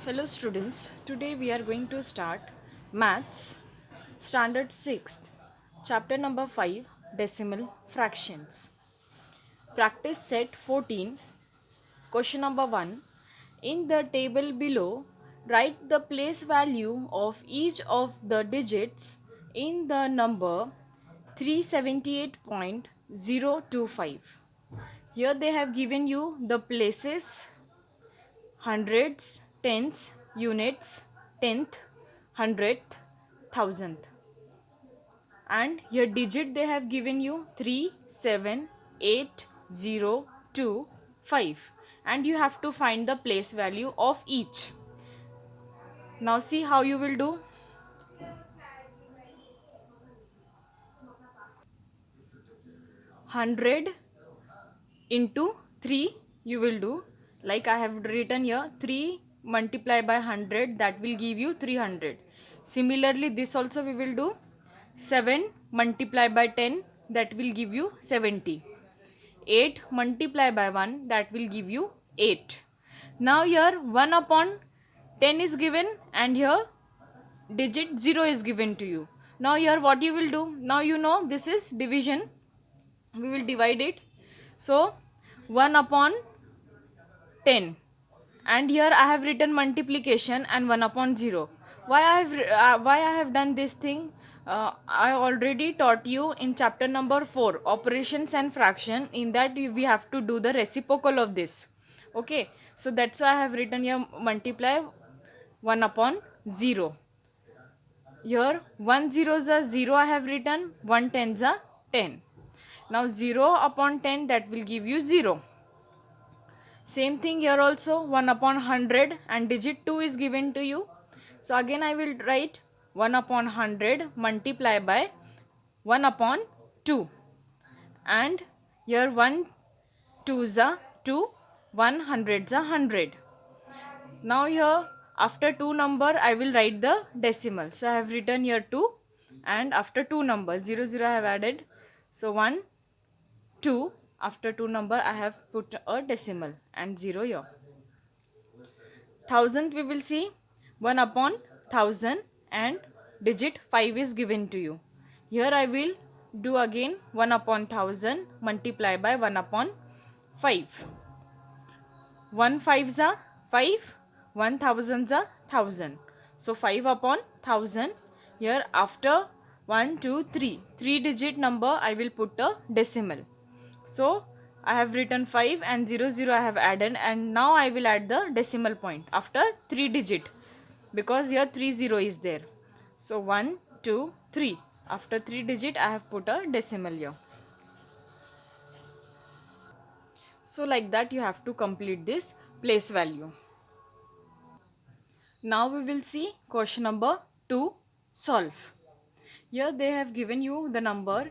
Hello students, today we are going to start Maths Standard 6th, Chapter number 5, Decimal Fractions. Practice set 14, question number 1. In the table below, write the place value of each of the digits in the number 378.025. Here they have given you the places hundreds, tens, units, tenth, hundredth, thousandth. And your digit they have given you 3, 7, 8, 0, 2, 5. And you have to find the place value of each. Now see how you will do. 100 into 3 you will do. Like I have written here 3 multiplied by 100, that will give you 300. Similarly this also we will do. 7 multiplied by 10, that will give you 70. 8 multiplied by 1, that will give you 8. Now here 1 upon 10 is given and here digit 0 is given to you. Now here what you will do? Now you know this is division. We will divide it. So 1 upon 10, and here I have written multiplication and 1 upon 0. Why I have done this thing? I already taught you in chapter number 4, operations and fraction. In that we have to do the reciprocal of this. Okay, so that's why I have written here multiply 1 upon 0. Here 1 zeros are 0 I have written, 1 tens are 10. Now 0 upon 10, that will give you 0. Same thing here also, 1 upon 100 and digit 2 is given to you. So again I will write 1 upon 100 multiply by 1 upon 2. And here 1 2s are 2, 1 hundreds are 100. Now here after 2 number I will write the decimal. So I have written here 2 and after 2 numbers 0 0 I have added. So 1 2, after 2 number I have put a decimal and 0 here. Thousand we will see 1 upon 1000 and digit 5 is given to you. Here I will do again 1 upon 1000 multiply by 1 upon 5. 1 5s are 5, 1 thousands are 1000. So 5 upon 1000. Here after 1 2 3 digit number I will put a decimal. So I have written 5 and 0 0 I have added, and now I will add the decimal point after 3 digit because here 3 0 is there. So 1 2 3, after 3 digit I have put a decimal here. So like that you have to complete this place value. Now we will see question number 2, solve. Here they have given you the number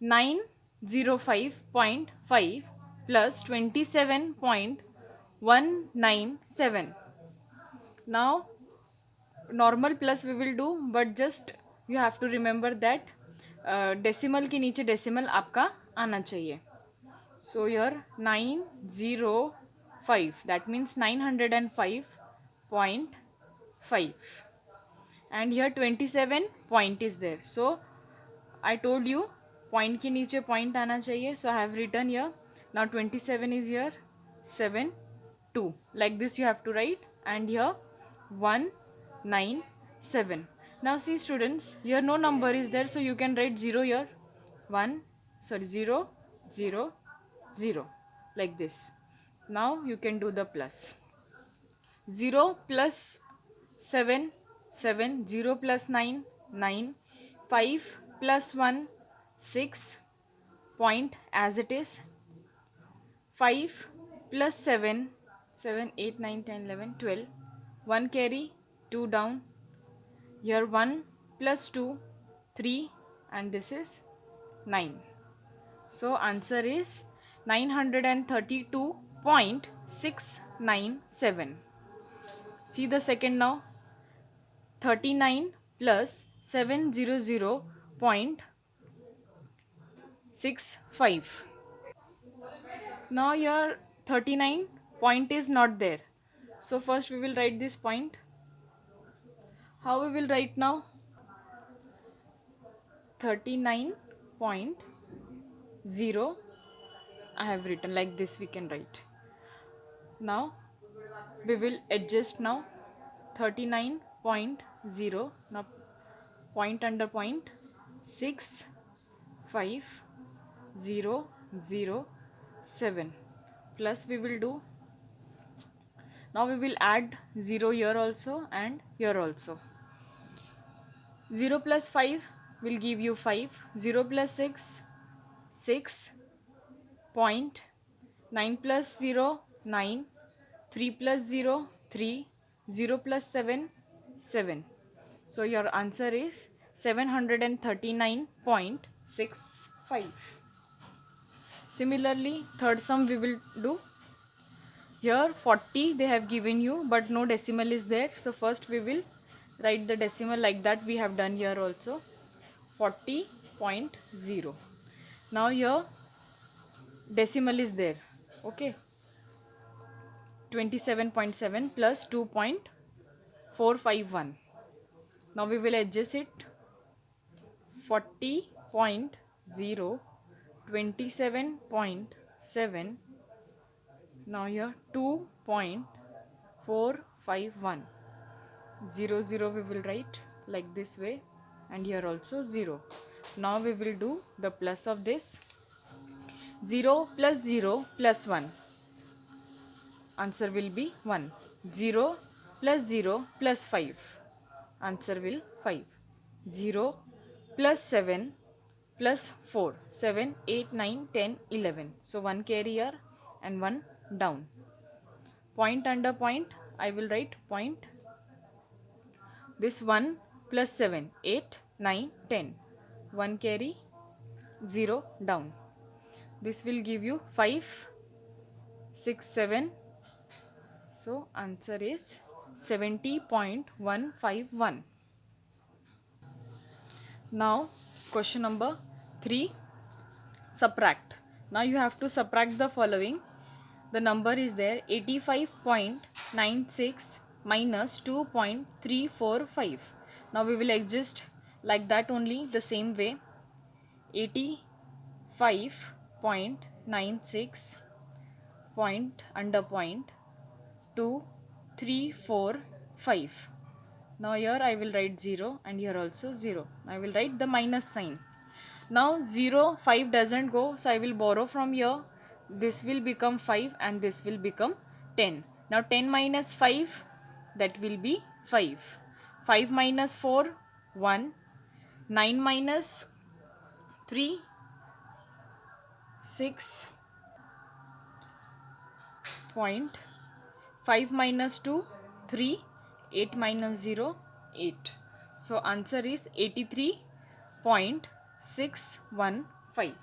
905.5 plus 27.197. Now normal plus we will do, but just you have to remember that decimal के नीचे decimal आपका आना चाहिए. So here 905, that means 905.5, and here 27 point is there. So I told you point के नीचे point आना चाहिए. So I have written here. Now 27 is here, 7 2, like this you have to write, and here 197. Now see students, here no number is there, so you can write 0 here. 0 0 0, like this. Now you can do the plus. 0 plus 7 7, 0 plus 9 9, 5 plus 1 6, point as it is. 5 plus 7 7 8 9 10 11 12, 1 carry, 2 down. Here 1 plus 2 3, and this is 9. So answer is 932.697. See the second now. 39 plus 700.65. Now here 39 point is not there. So first we will write this point. How we will write now? 39.0 I have written, like this we can write. Now we will adjust now. 39.0, now point under point, 6 5 0 0 7, plus we will do, now we will add 0 here also and here also. 0 plus 5 will give you 5, 0 plus 6 6, point 9 plus 0 9, 3 plus 0 3, 0 plus 7 7. So your answer is 739.65. Similarly, third sum we will do. Here 40 they have given you, but no decimal is there. So first we will write the decimal, like that we have done here also. 40.0. Now here decimal is there. Okay. 27.7 plus 2.451. Now we will adjust it. 40.0, 27.7. Now here 2.451. 0 0 we will write like this way, and here also 0. Now we will do the plus of this. 0 plus 0 plus 1. Answer will be 1. 0 plus 0 plus 5. Answer will 5. 0 plus 7 plus 4. 7, 8, 9, 10, 11. So 1 carry here and 1 down. Point under point, I will write point. This 1 plus 7, 8, 9, 10. 1 carry, 0 down. This will give you 5, 6, 7. So answer is 70.151. Now question number 3, subtract. Now you have to subtract the following. The number is there, 85.96 minus 2.345. Now we will adjust like that only, the same way. 85.96 point under point 2345. Now here I will write 0 and here also 0. I will write the minus sign. Now 0, 5 doesn't go, so I will borrow from here. This will become 5 and this will become 10. Now 10 minus 5, that will be 5. 5 minus 4, 1. 9 minus 3, 6. Point. 5 minus 2, 3. 8 minus 0, 8. So answer is 83.615.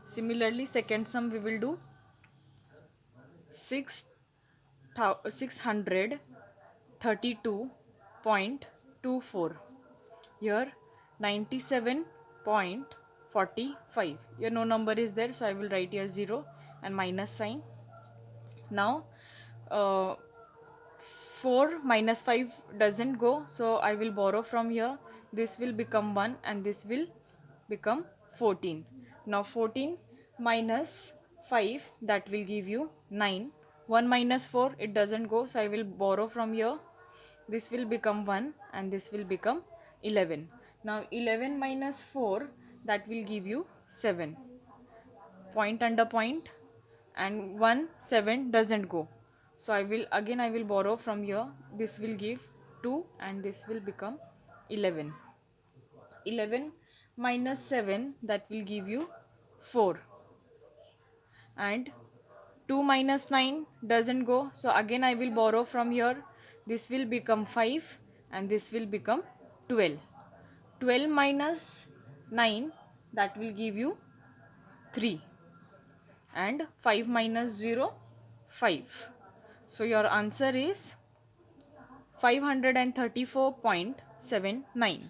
Similarly, second sum we will do. 632.24. Here 97.45. Here no number is there, so I will write here 0 and minus sign. Now 4 minus 5 doesn't go, so I will borrow from here. This will become 1 and this will become 14. Now 14 minus 5, that will give you 9. 1 minus 4, it doesn't go, so I will borrow from here. This will become 1 and this will become 11. Now 11 minus 4, that will give you 7. Point under point, and 1, 7 doesn't go. So I will borrow from here. This will give 2 and this will become 11. 11 minus 7, that will give you 4. And 2 minus 9 doesn't go. So again I will borrow from here. This will become 5 and this will become 12. 12 minus 9, that will give you 3. And 5 minus 0, 5. So your answer is 534.79.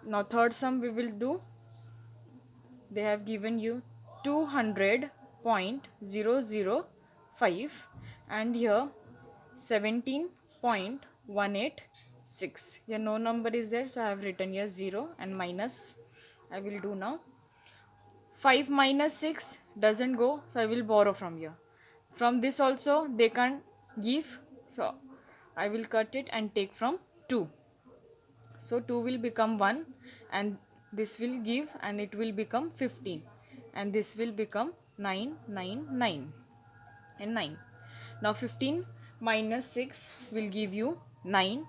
Now third sum we will do. They have given you 200.005 and here 17.186. Here no number is there, so I have written here 0 and minus. I will do now. 5 minus 6 doesn't go, so I will borrow from here. From this also they can't give, so I will cut it and take from 2. So 2 will become 1 and this will give and it will become 15 and this will become 999 and 9. Now 15 minus 6 will give you 9.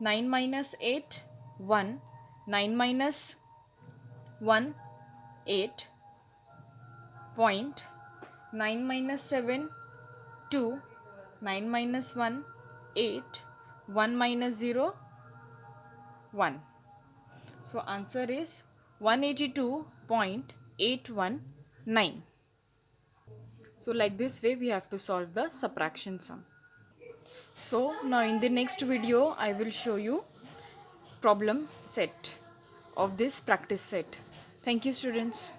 9 minus 8, 1. 9 minus 1, 8. Point. 9 minus 7, 2. 9 minus 1, 8. 1 minus 0, 1. So answer is 182.819. So like this way we have to solve the subtraction sum. So now in the next video I will show you problem set of this practice set. Thank you students.